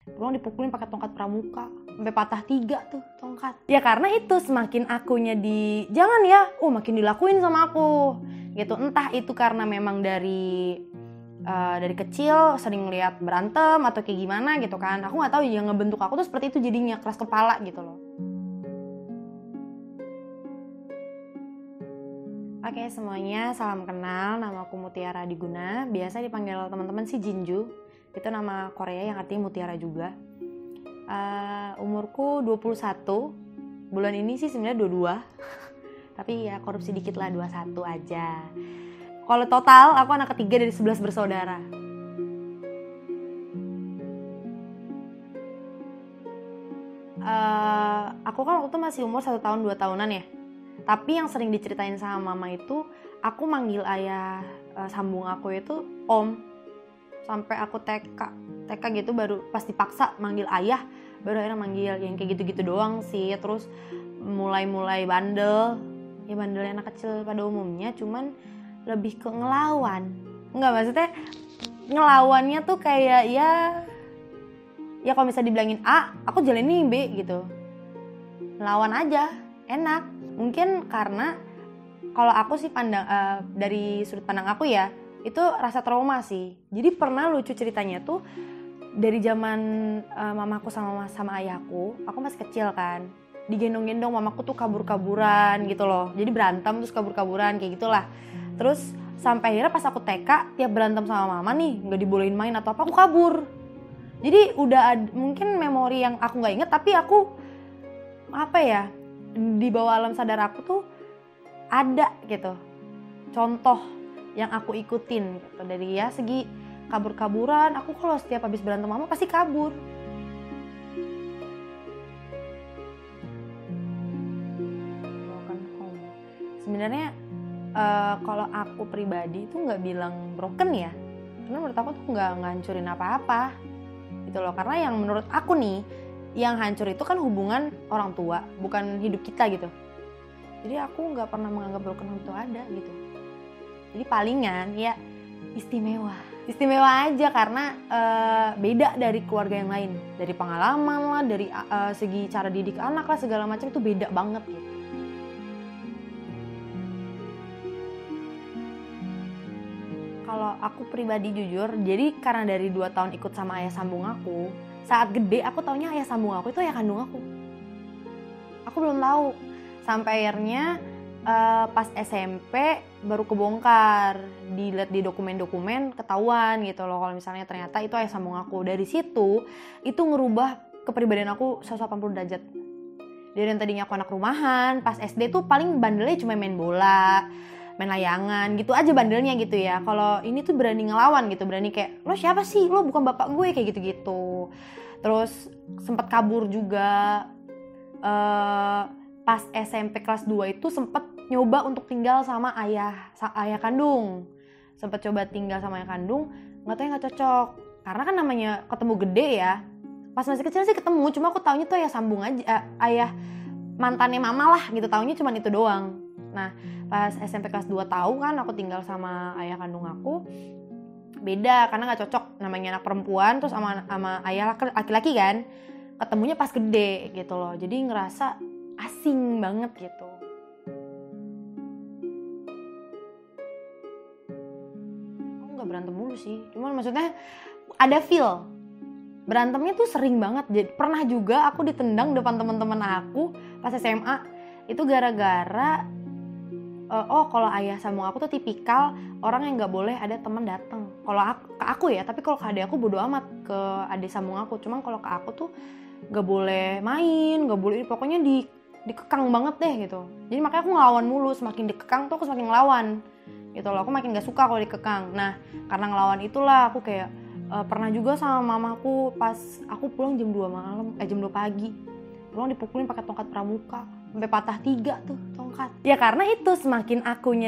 Pulang dipukulin pakai tongkat pramuka, sampai patah 3 tuh tongkat. Ya karena itu semakin akunya jangan ya, makin dilakuin sama aku gitu. Entah itu karena memang dari kecil sering lihat berantem atau kayak gimana gitu kan. Aku nggak tahu, yang ngebentuk aku tuh seperti itu, jadinya keras kepala gitu loh. Oke semuanya, salam kenal. Nama aku Mutiara Diguna. Biasa dipanggil teman-teman sih Jinju. Itu nama Korea yang artinya mutiara juga. Umurku 21. Bulan ini sih sebenarnya 22. Tapi ya korupsi dikit lah, 21 aja. Kalau total aku anak ketiga dari 11 bersaudara. Aku kan waktu itu masih umur 1 tahun 2 tahunan ya. Tapi yang sering diceritain sama mama itu, aku manggil ayah sambung aku itu om. Sampai aku TK gitu, baru pas dipaksa manggil ayah, baru akhirnya manggil. Yang kayak gitu-gitu doang sih. Terus mulai bandel. Ya bandelnya anak kecil pada umumnya, cuman lebih ke ngelawan. Enggak, maksudnya ngelawannya tuh kayak ya kalau misalnya dibilangin A, aku jalanin B gitu. Ngelawan aja, enak. Mungkin karena kalau aku sih dari sudut pandang aku ya, itu rasa trauma sih. Jadi pernah lucu ceritanya tuh dari zaman mamaku sama ayahku, aku masih kecil kan. Digendong-gendong mamaku tuh kabur-kaburan gitu loh. Jadi berantem terus kabur-kaburan kayak gitulah. Terus sampai akhirnya pas aku TK, tiap berantem sama mama nih, nggak dibolehin main atau apa, aku kabur. Jadi udah mungkin memori yang aku nggak inget, tapi aku di bawah alam sadar aku tuh ada gitu contoh yang aku ikutin gitu. Dari ya segi kabur-kaburan, aku kalau setiap habis berantem mama pasti kabur. Broken home. Sebenarnya kalau aku pribadi tuh nggak bilang broken ya, karena menurut aku tuh nggak ngancurin apa-apa gitu loh. Karena yang menurut aku nih, yang hancur itu kan hubungan orang tua, bukan hidup kita gitu. Jadi aku nggak pernah menganggap broken home itu ada gitu. Jadi palingan ya istimewa aja karena beda dari keluarga yang lain, dari pengalaman lah, dari segi cara didik anak lah, segala macam itu beda banget gitu. Kalau aku pribadi jujur, jadi karena dari 2 tahun ikut sama ayah sambung aku, saat gede aku taunya ayah sambung aku itu ayah kandung aku. Aku belum tahu sampai akhirnya pas SMP baru kebongkar, dilihat di dokumen-dokumen ketahuan gitu loh kalau misalnya ternyata itu ayah sambung aku. Dari situ itu ngerubah kepribadian aku 180 derajat. Dari yang tadinya aku anak rumahan, pas SD tuh paling bandelnya cuma main bola, main layangan gitu aja bandelnya gitu ya. Kalau ini tuh berani ngelawan gitu, berani kayak, lo siapa sih, lo bukan bapak gue, kayak gitu-gitu. Terus sempat kabur juga. Pas SMP kelas 2 itu sempet nyoba untuk tinggal sama ayah kandung. Sempet coba tinggal sama ayah kandung, nggak tahu, nggak cocok. Karena kan namanya ketemu gede ya. Pas masih kecil sih ketemu, cuma aku taunya tuh ayah sambung aja, ayah mantannya mama lah gitu, taunya cuma itu doang. Nah pas SMP kelas 2 tahu kan aku tinggal sama ayah kandung aku, beda karena nggak cocok, namanya anak perempuan terus sama ayah laki-laki kan, ketemunya pas gede gitu loh. Jadi ngerasa asing banget gitu. Aku nggak berantem mulu sih, cuman maksudnya ada feel berantemnya tuh sering banget. Jadi pernah juga aku ditendang depan teman-teman aku pas SMA. Itu gara-gara kalau ayah sama aku tuh tipikal orang yang nggak boleh ada teman datang. Kalau ke aku ya, tapi kalau ke adik aku bodo amat ke adik sambung aku. Cuman kalau ke aku tuh nggak boleh main, nggak boleh, pokoknya dikekang banget deh gitu. Jadi makanya aku ngelawan mulu, semakin dikekang tuh aku semakin ngelawan gitu loh. Aku makin nggak suka kalau dikekang. Nah karena ngelawan itulah aku kayak pernah juga sama mamaku pas aku pulang jam 2 pagi. Pulang dipukulin pakai tongkat pramuka, sampai patah 3 tuh tongkat. Ya karena itu semakin akunya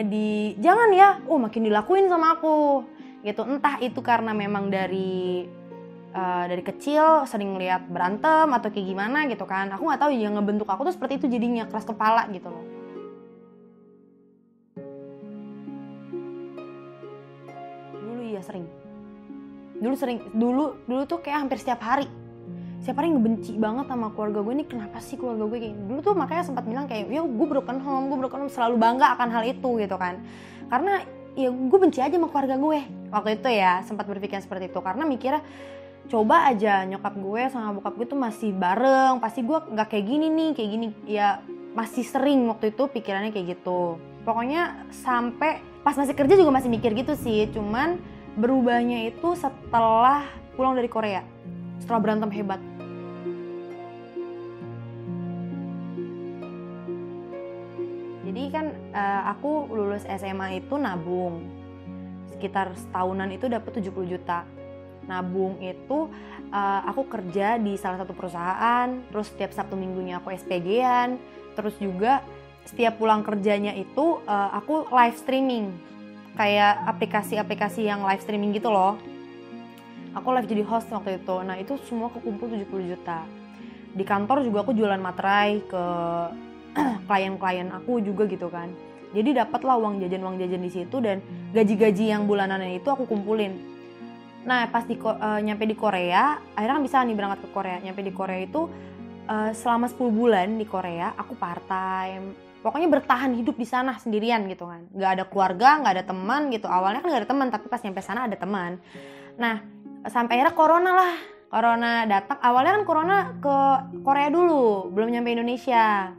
jangan ya, makin dilakuin sama aku gitu. Entah itu karena memang dari kecil sering lihat berantem atau kayak gimana gitu kan. Aku nggak tahu, yang ngebentuk aku tuh seperti itu, jadinya keras kepala gitu loh. Dulu iya sering. Dulu tuh kayak hampir setiap hari. siapa yang ngebenci banget sama keluarga gue, ini kenapa sih keluarga gue kayak dulu tuh, makanya sempat bilang kayak ya gue broken home, selalu bangga akan hal itu gitu kan, karena ya gue benci aja sama keluarga gue waktu itu ya, sempat berpikir seperti itu karena mikirnya coba aja nyokap gue sama bokap gue tuh masih bareng, pasti gue nggak kayak gini ya, masih sering waktu itu pikirannya kayak gitu. Pokoknya sampai pas masih kerja juga masih mikir gitu sih, cuman berubahnya itu setelah pulang dari Korea, setelah berantem hebat. Jadi kan aku lulus SMA itu nabung sekitar setahunan, itu dapat 70 juta. Nabung itu aku kerja di salah satu perusahaan, terus setiap Sabtu Minggunya aku SPG-an, terus juga setiap pulang kerjanya itu aku live streaming, kayak aplikasi-aplikasi yang live streaming gitu loh. Aku live jadi host waktu itu. Nah itu semua kekumpul 70 juta. Di kantor juga aku jualan materai ke klien-klien aku juga gitu kan. Jadi dapatlah uang jajan di situ, dan gaji-gaji yang bulanannya itu aku kumpulin. Nah pas nyampe di Korea, akhirnya kan bisa nih berangkat ke Korea. Nyampe di Korea itu selama 10 bulan di Korea aku part time. Pokoknya bertahan hidup di sana sendirian gitu kan. Gak ada keluarga, gak ada teman gitu. Awalnya kan gak ada teman, tapi pas nyampe sana ada teman. Nah sampai akhirnya Corona datang. Awalnya kan Corona ke Korea dulu, belum nyampe Indonesia.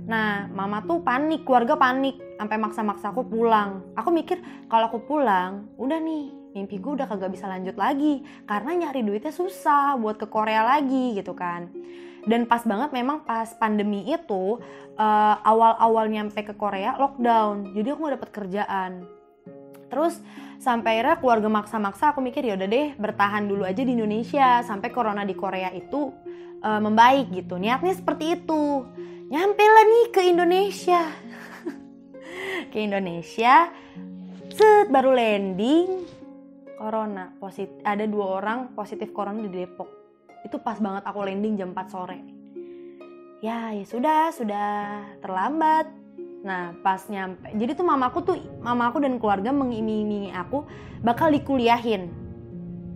Nah mama tuh panik, keluarga panik, sampai maksa-maksa aku pulang. Aku mikir kalau aku pulang, udah nih mimpi gue udah kagak bisa lanjut lagi, karena nyari duitnya susah buat ke Korea lagi gitu kan. Dan pas banget memang pas pandemi itu awal-awal nyampe ke Korea lockdown, jadi aku gak dapet kerjaan. Terus sampai akhirnya keluarga maksa-maksa, aku mikir ya udah deh bertahan dulu aja di Indonesia sampai corona di Korea itu membaik gitu. Niatnya seperti itu. Nyampe lah nih ke Indonesia. Ke Indonesia, baru landing, corona positif. Ada 2 orang positif corona di Depok. Itu pas banget aku landing jam 4 sore. Ya sudah terlambat. Nah pas nyampe, jadi tuh mamaku dan keluarga mengiming-imingi aku bakal dikuliahin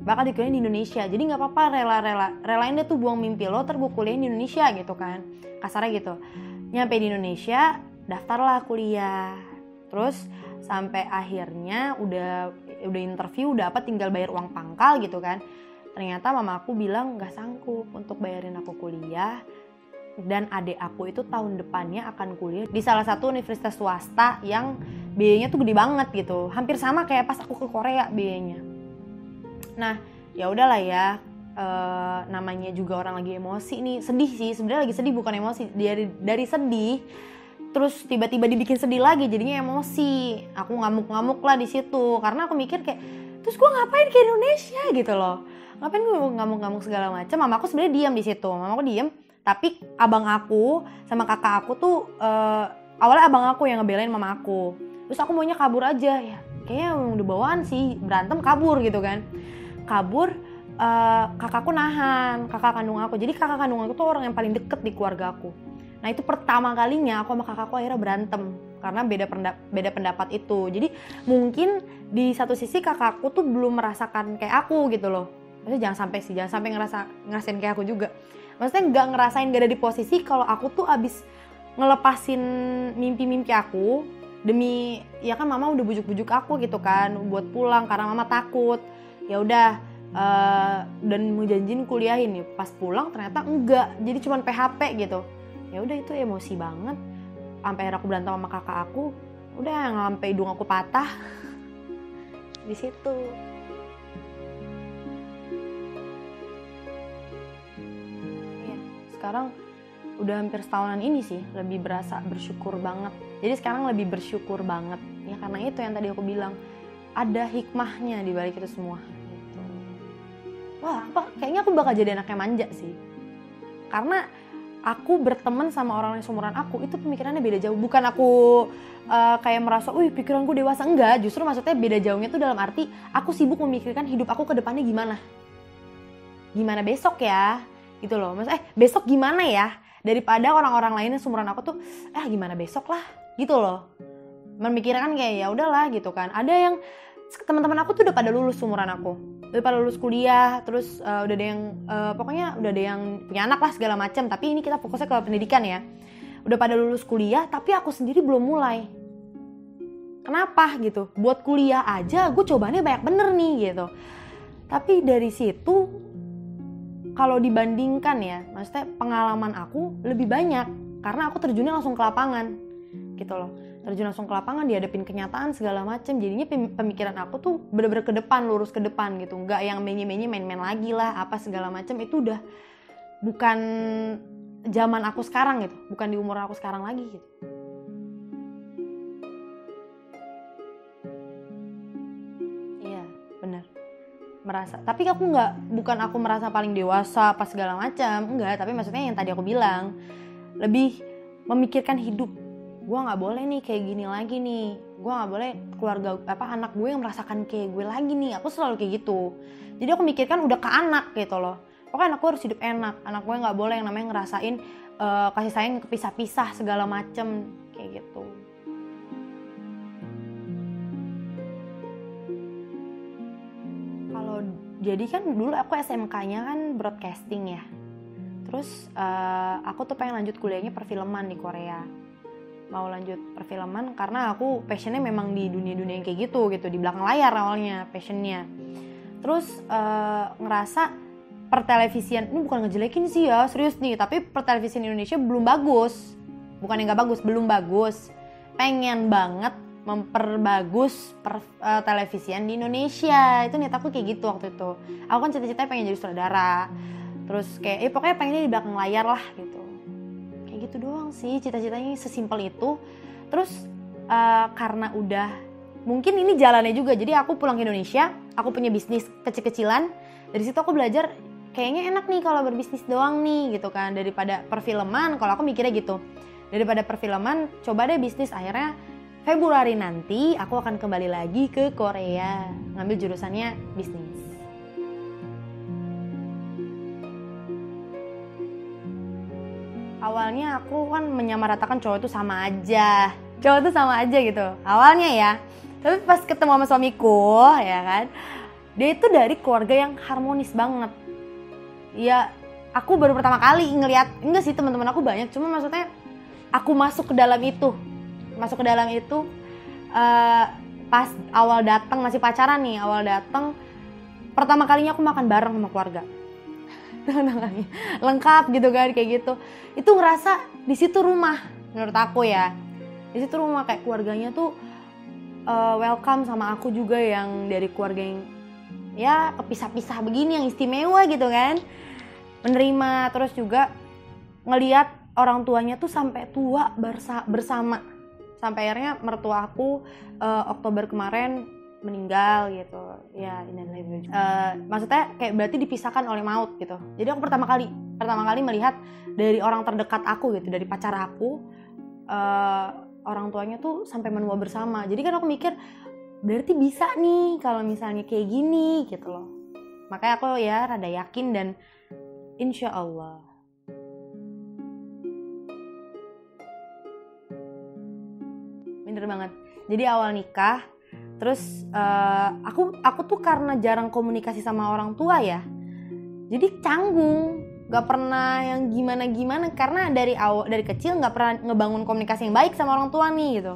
di Indonesia. Jadi nggak apa-apa, relain deh tuh buang mimpi lo, terus gue kuliahin di Indonesia gitu kan, kasarnya gitu. Nyampe di Indonesia, daftarlah kuliah. Terus sampai akhirnya udah interview, udah apa, tinggal bayar uang pangkal gitu kan. Ternyata mamaku bilang nggak sanggup untuk bayarin aku kuliah. Dan adik aku itu tahun depannya akan kuliah di salah satu universitas swasta yang biayanya tuh gede banget gitu, hampir sama kayak pas aku ke Korea biayanya. Nah ya udahlah ya, namanya juga orang lagi emosi nih, sedih sih sebenarnya, lagi sedih bukan emosi, dari sedih terus tiba-tiba dibikin sedih lagi, jadinya emosi. Aku ngamuk-ngamuk lah di situ karena aku mikir kayak, terus gue ngapain ke Indonesia gitu loh, ngapain gue ngamuk-ngamuk segala macam. Mamaku sebenarnya diam di situ, mamaku diam. Tapi abang aku sama kakak aku tuh awalnya abang aku yang ngebelain mama aku. Terus aku maunya kabur aja, ya kayaknya udah bawaan sih, berantem kabur gitu kan. Kabur, kakakku nahan, kakak kandung aku. Jadi kakak kandung aku tuh orang yang paling deket di keluarga aku. Nah itu pertama kalinya aku sama kakakku akhirnya berantem karena beda pendapat itu. Jadi mungkin di satu sisi kakakku tuh belum merasakan kayak aku gitu loh. Maksudnya jangan sampai ngerasain kayak aku juga. Maksudnya nggak ngerasain, gak ada di posisi kalau aku tuh abis ngelepasin mimpi-mimpi aku demi, ya kan mama udah bujuk-bujuk aku gitu kan buat pulang karena mama takut. Ya udah dan mau janjiin kuliahin nih, pas pulang ternyata enggak, jadi cuman PHP gitu. Ya udah itu emosi banget. Sampai akhirnya aku berantem sama kakak aku, udah sampai hidung aku patah di situ. Sekarang udah hampir setahunan ini sih lebih berasa bersyukur banget. Jadi sekarang lebih bersyukur banget ya, karena itu yang tadi aku bilang, ada hikmahnya di balik itu semua gitu. Wah kayaknya aku bakal jadi anak yang manja sih, karena aku berteman sama orang yang seumuran aku itu pemikirannya beda jauh. Bukan aku kayak merasa pikiranku dewasa, enggak, justru maksudnya beda jauhnya tuh dalam arti aku sibuk memikirkan hidup aku ke depannya gimana besok ya gitu loh. Maksudnya besok gimana ya, daripada orang-orang lain yang seumuran aku tuh gimana besok lah gitu loh. Memikirkan kayak ya udahlah gitu kan. Ada yang teman-teman aku tuh udah pada lulus umuran aku, udah pada lulus kuliah, terus udah ada yang pokoknya udah ada yang punya anak lah segala macam. Tapi ini kita fokusnya ke pendidikan ya. Udah pada lulus kuliah, tapi aku sendiri belum mulai. Kenapa gitu? Buat kuliah aja gue cobaannya banyak bener nih gitu. Tapi dari situ kalau dibandingkan ya, maksudnya pengalaman aku lebih banyak karena aku terjunnya langsung ke lapangan gitu loh. Terjun langsung ke lapangan, dihadapin kenyataan segala macam. Jadinya pemikiran aku tuh bener-bener ke depan, lurus ke depan gitu. Nggak yang menye-menye main-main lagi lah apa segala macam. Itu udah bukan zaman aku sekarang gitu, bukan di umur aku sekarang lagi gitu. Iya, benar. Merasa, tapi aku bukan aku merasa paling dewasa pas segala macam, enggak. Tapi maksudnya yang tadi aku bilang, lebih memikirkan hidup. Gue nggak boleh nih kayak gini lagi nih. Gue nggak boleh anak gue yang merasakan kayak gue lagi nih. Aku selalu kayak gitu. Jadi aku mikirkan udah ke anak gitu loh. Pokoknya anak gue harus hidup enak. Anak gue nggak boleh yang namanya ngerasain kasih sayang kepisah-pisah segala macem kayak gitu. Kalau jadi kan dulu aku SMK-nya kan broadcasting ya. Terus aku tuh pengen lanjut kuliahnya perfilman di Korea. Mau lanjut perfilman karena aku passionnya memang di dunia-dunia yang kayak gitu di belakang layar awalnya passionnya. Terus ngerasa pertelevisian ini bukan ngejelekin sih ya, serius nih, tapi pertelevisian Indonesia belum bagus. Bukan yang gak bagus, belum bagus. Pengen banget memperbagus televisian di Indonesia. Itu niat aku kayak gitu waktu itu. Aku kan cita-citanya pengen jadi sutradara. Terus kayak pokoknya pengennya di belakang layar lah gitu. Kayak gitu doang sih, cita-citanya sesimpel itu. Terus karena udah, mungkin ini jalannya juga. Jadi aku pulang ke Indonesia, aku punya bisnis kecil-kecilan. Dari situ aku belajar kayaknya enak nih kalau berbisnis doang nih gitu kan, daripada perfilman. Kalau aku mikirnya gitu, daripada perfilman coba deh bisnis. Akhirnya Februari nanti aku akan kembali lagi ke Korea ngambil jurusannya bisnis. Awalnya aku kan menyamaratakan cowok itu sama aja gitu awalnya ya. Tapi pas ketemu sama suamiku ya kan, dia itu dari keluarga yang harmonis banget. Ya aku baru pertama kali ngelihat, enggak sih teman-teman aku banyak, cuma maksudnya aku masuk ke dalam itu pas awal datang, masih pacaran nih, awal datang pertama kalinya aku makan bareng sama keluarga. Lengkap gitu kan, kayak gitu. Itu ngerasa di situ rumah menurut aku ya. Di situ rumah, kayak keluarganya tuh welcome sama aku juga yang dari keluarga yang ya kepisah-pisah begini, yang istimewa gitu kan. Menerima, terus juga ngelihat orang tuanya tuh sampai tua bersama. Sampai akhirnya mertua aku Oktober kemarin meninggal gitu. Ya, innalillahi. Maksudnya kayak berarti dipisahkan oleh maut gitu. Jadi aku pertama kali melihat dari orang terdekat aku gitu, dari pacar aku, orang tuanya tuh sampai menua bersama. Jadi kan aku mikir berarti bisa nih kalau misalnya kayak gini gitu loh. Makanya aku ya rada yakin dan insya Allah. Bener banget. Jadi awal nikah, terus aku tuh karena jarang komunikasi sama orang tua ya, jadi canggung, gak pernah yang gimana-gimana karena dari kecil gak pernah ngebangun komunikasi yang baik sama orang tua nih gitu.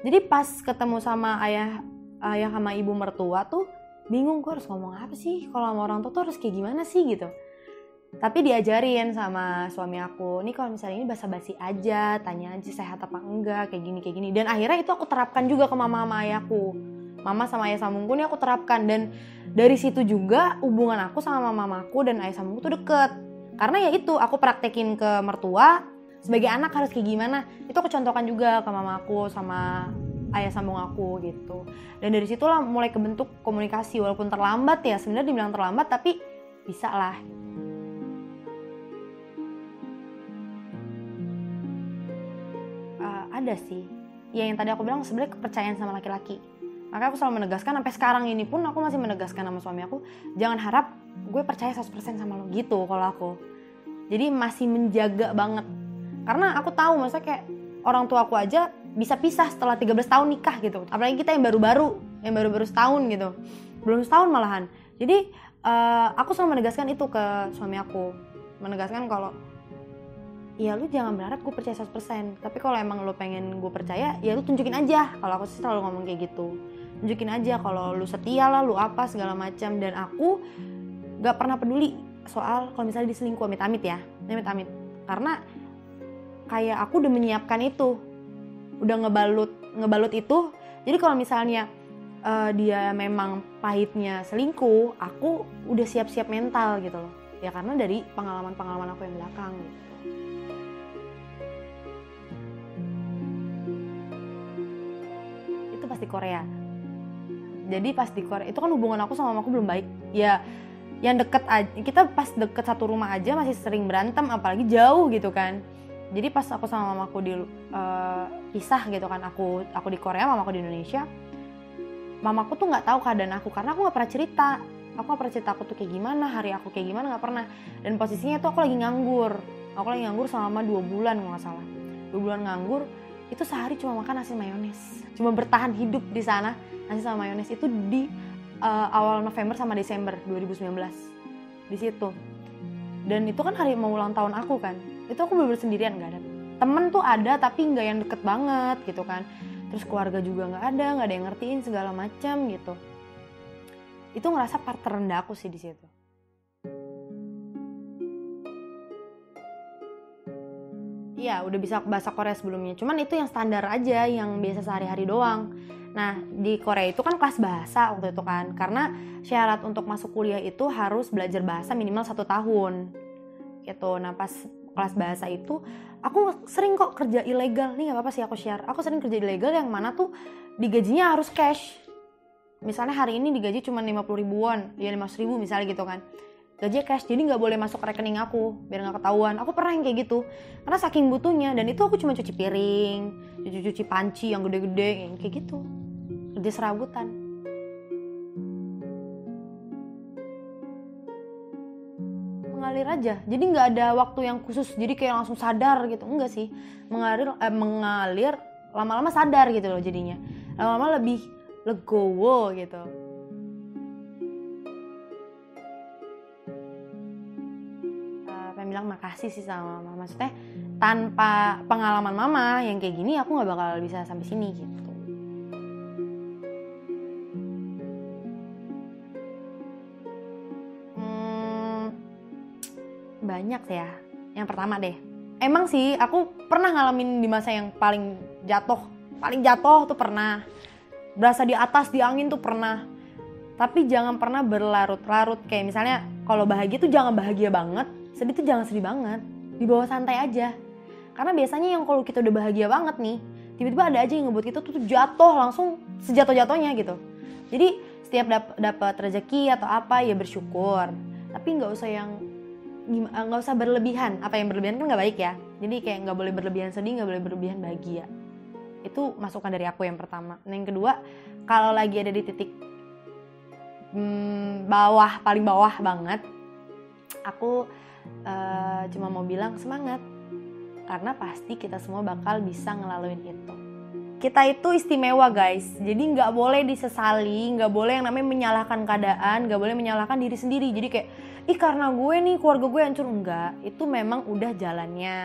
Jadi pas ketemu sama ayah sama ibu mertua tuh bingung, gue harus ngomong apa sih kalau sama orang tua tuh harus kayak gimana sih gitu. Tapi diajarin sama suami aku, nih kalau misalnya ini basa-basi aja, tanya aja sehat apa enggak, kayak gini. Dan akhirnya itu aku terapkan juga ke mama sama ayahku. Mama sama ayah sambungku nih aku terapkan. Dan dari situ juga hubungan aku sama mamaku dan ayah sambungku tuh deket. Karena ya itu, aku praktekin ke mertua, sebagai anak harus kayak gimana. Itu aku contohkan juga ke mamaku sama ayah sambung aku gitu. Dan dari situlah mulai kebentuk komunikasi, walaupun terlambat ya, sebenarnya dibilang terlambat tapi bisa lah. Ada sih, ya yang tadi aku bilang sebenarnya kepercayaan sama laki-laki. Makanya aku selalu menegaskan, sampai sekarang ini pun aku masih menegaskan sama suami aku, jangan harap gue percaya 100% sama lo gitu kalau aku. Jadi masih menjaga banget. Karena aku tahu maksudnya kayak orang tua aku aja bisa pisah setelah 13 tahun nikah gitu. Apalagi kita yang baru-baru yang baru-baru setahun gitu, belum setahun malahan. Jadi aku selalu menegaskan itu ke suami aku, menegaskan kalau ya lu jangan berharap gue percaya 100%, tapi kalau emang lu pengen gue percaya ya lu tunjukin aja. Kalau aku sih selalu ngomong kayak gitu, tunjukin aja kalau lu setia lah, lu apa segala macam. Dan aku gak pernah peduli soal kalau misalnya diselingkuh, amit-amit ya, amit-amit, karena kayak aku udah menyiapkan itu, udah ngebalut itu. Jadi kalau misalnya dia memang pahitnya selingkuh, aku udah siap-siap mental gitu loh ya, karena dari pengalaman aku yang belakang gitu. Itu pas di Korea. Jadi pas di Korea itu kan hubungan aku sama mamaku belum baik ya, yang deket aja, kita pas deket satu rumah aja masih sering berantem, apalagi jauh gitu kan. Jadi pas aku sama mamaku pisah gitu kan, aku di Korea, mamaku di Indonesia, mamaku tuh nggak tahu keadaan aku karena aku nggak pernah cerita. Aku nggak pernah cerita aku tuh kayak gimana, hari aku kayak gimana, nggak pernah. Dan posisinya tuh aku lagi nganggur selama 2 bulan kalau nggak salah. 2 bulan nganggur, itu sehari cuma makan nasi mayones, cuma bertahan hidup di sana nasi sama mayones. Itu di awal November sama Desember 2019 di situ. Dan itu kan hari mau ulang tahun aku kan, itu aku bener-bener sendirian, nggak ada temen tuh, ada tapi nggak yang deket banget gitu kan. Terus keluarga juga nggak ada yang ngertiin segala macam gitu. Itu ngerasa part terendah aku sih di situ. Iya, udah bisa bahasa Korea sebelumnya, cuman itu yang standar aja, yang biasa sehari-hari doang. Nah, di Korea itu kan kelas bahasa waktu itu kan, karena syarat untuk masuk kuliah itu harus belajar bahasa minimal 1 tahun gitu. Nah, pas kelas bahasa itu aku sering kok kerja ilegal. Nih gak apa-apa sih aku share, aku sering kerja ilegal yang mana tuh digajinya harus cash. Misalnya hari ini digaji cuma 50 ribuan, ya 500 ribu misalnya gitu kan, gaji cash, jadi gak boleh masuk ke rekening aku biar gak ketahuan. Aku pernah yang kayak gitu karena saking butuhnya, dan itu aku cuma cuci piring, cuci panci yang gede-gede yang kayak gitu, kerja serabutan. Mengalir aja, jadi nggak ada waktu yang khusus, jadi kayak langsung sadar gitu, enggak sih. Mengalir lama-lama sadar gitu loh, jadinya lama-lama lebih legowo gitu. Pengen bilang makasih sih sama mama, maksudnya tanpa pengalaman mama yang kayak gini aku nggak bakal bisa sampai sini gitu. Banyak sih ya. Yang pertama deh, emang sih aku pernah ngalamin di masa yang paling jatuh tuh pernah. Berasa di atas, di angin tuh pernah. Tapi jangan pernah berlarut-larut. Kayak misalnya kalau bahagia tuh jangan bahagia banget, sedih tuh jangan sedih banget. Di bawah santai aja. Karena biasanya yang kalau kita udah bahagia banget nih, tiba-tiba ada aja yang ngebuat kita tuh jatuh langsung sejatuh-jatuhnya gitu. Jadi setiap dapat rezeki atau apa ya bersyukur. Tapi nggak usah berlebihan. Apa yang berlebihan kan nggak baik ya. Jadi kayak nggak boleh berlebihan sedih, nggak boleh berlebihan bahagia. Itu masukan dari aku yang pertama. Nah, yang kedua, kalau lagi ada di titik paling bawah banget, aku cuma mau bilang semangat, karena pasti kita semua bakal bisa ngelaluin itu. Kita itu istimewa guys, jadi nggak boleh disesali, nggak boleh yang namanya menyalahkan keadaan, nggak boleh menyalahkan diri sendiri. Jadi kayak, karena gue nih keluarga gue hancur, enggak, itu memang udah jalannya.